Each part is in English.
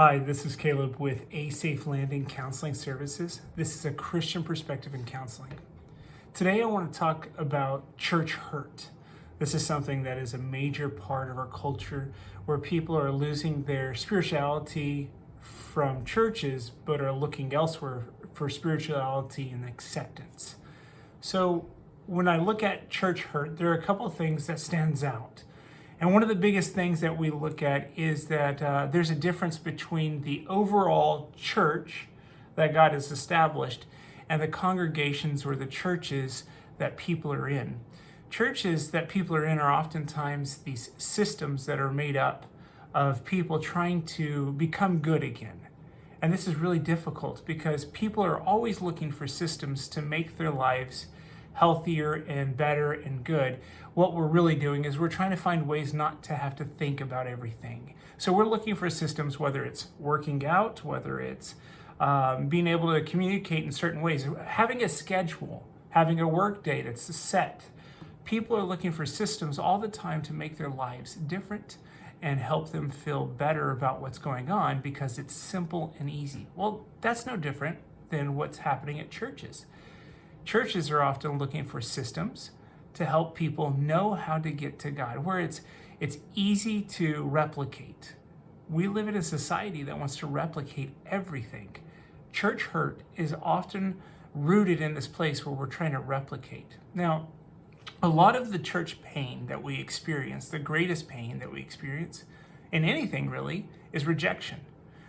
Hi, this is Caleb with A Safe Landing Counseling Services. This is a Christian perspective in counseling. Today I want to talk about church hurt. This is something that is a major part of our culture where people are losing their spirituality from churches but are looking elsewhere for spirituality and acceptance. So when I look at church hurt, there are a couple of things that stands out. And one of the biggest things that we look at is that there's a difference between the overall church that God has established and the congregations or the churches that people are in. Churches that people are in are oftentimes these systems that are made up of people trying to become good again. And this is really difficult because people are always looking for systems to make their lives healthier and better and good. What we're really doing is we're trying to find ways not to have to think about everything. So we're looking for systems, whether it's working out, whether it's being able to communicate in certain ways, having a schedule, having a work day that's set. People are looking for systems all the time to make their lives different and help them feel better about what's going on because it's simple and easy. Well, that's no different than what's happening at churches. Churches are often looking for systems to help people know how to get to God, where it's easy to replicate. We live in a society that wants to replicate everything. Church hurt is often rooted in this place where we're trying to replicate. Now, a lot of the church pain that we experience, the greatest pain that we experience in anything really, is rejection.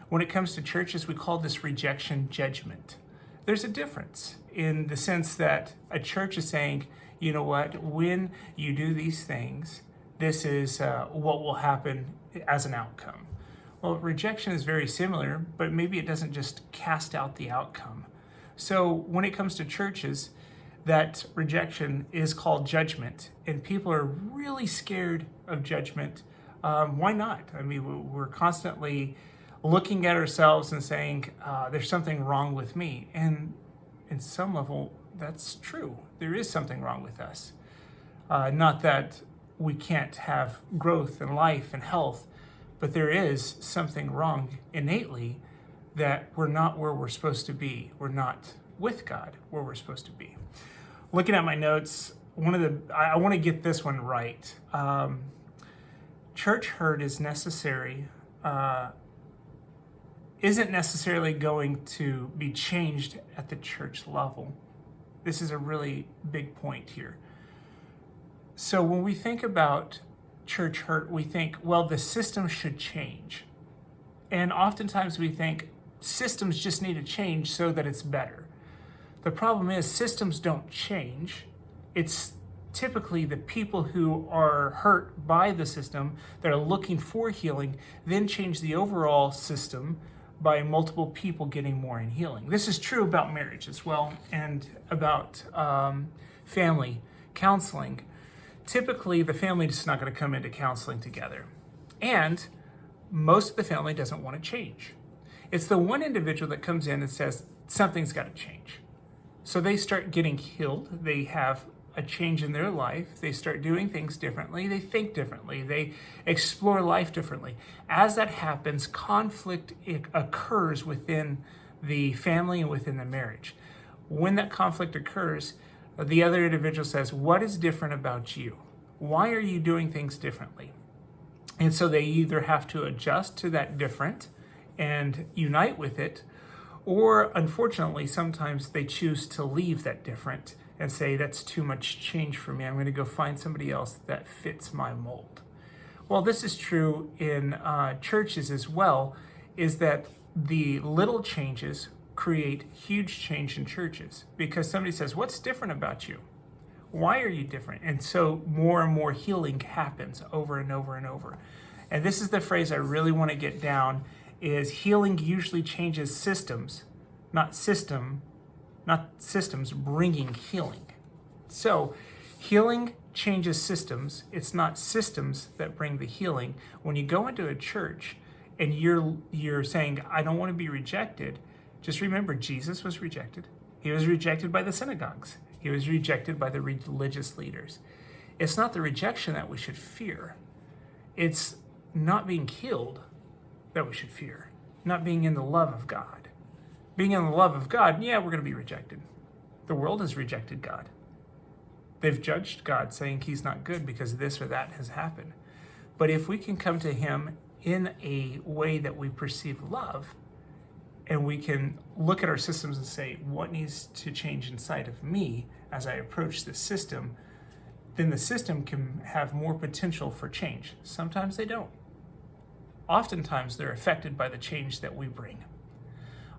When it comes to churches, we call this rejection judgment. There's a difference in the sense that a church is saying, you know what, when you do these things, this is what will happen as an outcome. Well, rejection is very similar, but maybe it doesn't just cast out the outcome. So when it comes to churches, that rejection is called judgment, and people are really scared of judgment. Why not? I mean, we're constantly looking at ourselves and saying, there's something wrong with me. And in some level, that's true. There is something wrong with us. Not that we can't have growth and life and health, but there is something wrong innately that we're not where we're supposed to be. We're not with God where we're supposed to be. Looking at my notes, I want to get this one right. Church hurt is necessary. Isn't necessarily going to be changed at the church level. This is a really big point here. So when we think about church hurt, we think, well, the system should change. And oftentimes we think systems just need to change so that it's better. The problem is systems don't change. It's typically the people who are hurt by the system that are looking for healing then change the overall system by multiple people getting more in healing. This is true about marriage as well and about family counseling. Typically, the family is not going to come into counseling together. And most of the family doesn't want to change. It's the one individual that comes in and says, something's got to change. So they start getting healed. They have a change in their life. They start doing things differently. They think differently. They explore life differently. As that happens, conflict occurs within the family and within the marriage. When that conflict occurs, the other individual says, what is different about you? Why are you doing things differently? And so they either have to adjust to that different and unite with it, or unfortunately, sometimes they choose to leave that different and say, that's too much change for me. I'm going to go find somebody else that fits my mold. Well, this is true in churches as well, is that the little changes create huge change in churches because somebody says, what's different about you? Why are you different? And so more and more healing happens over and over and over. And this is the phrase I really want to get down is healing usually changes systems, not systems bringing healing. So healing changes systems. It's not systems that bring the healing. When you go into a church and you're saying, I don't want to be rejected, just remember Jesus was rejected. He was rejected by the synagogues. He was rejected by the religious leaders. It's not the rejection that we should fear. It's not being healed that we should fear. not being in the love of God. Being in the love of God, yeah, we're going to be rejected. The world has rejected God. They've judged God, saying he's not good because this or that has happened. But if we can come to him in a way that we perceive love, and we can look at our systems and say, what needs to change inside of me as I approach this system, then the system can have more potential for change. Sometimes they don't. Oftentimes they're affected by the change that we bring.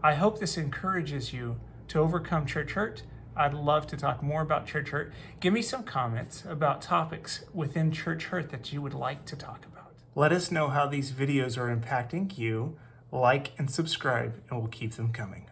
I hope this encourages you to overcome church hurt. I'd love to talk more about church hurt. Give me some comments about topics within church hurt that you would like to talk about. Let us know how these videos are impacting you. Like and subscribe, and we'll keep them coming.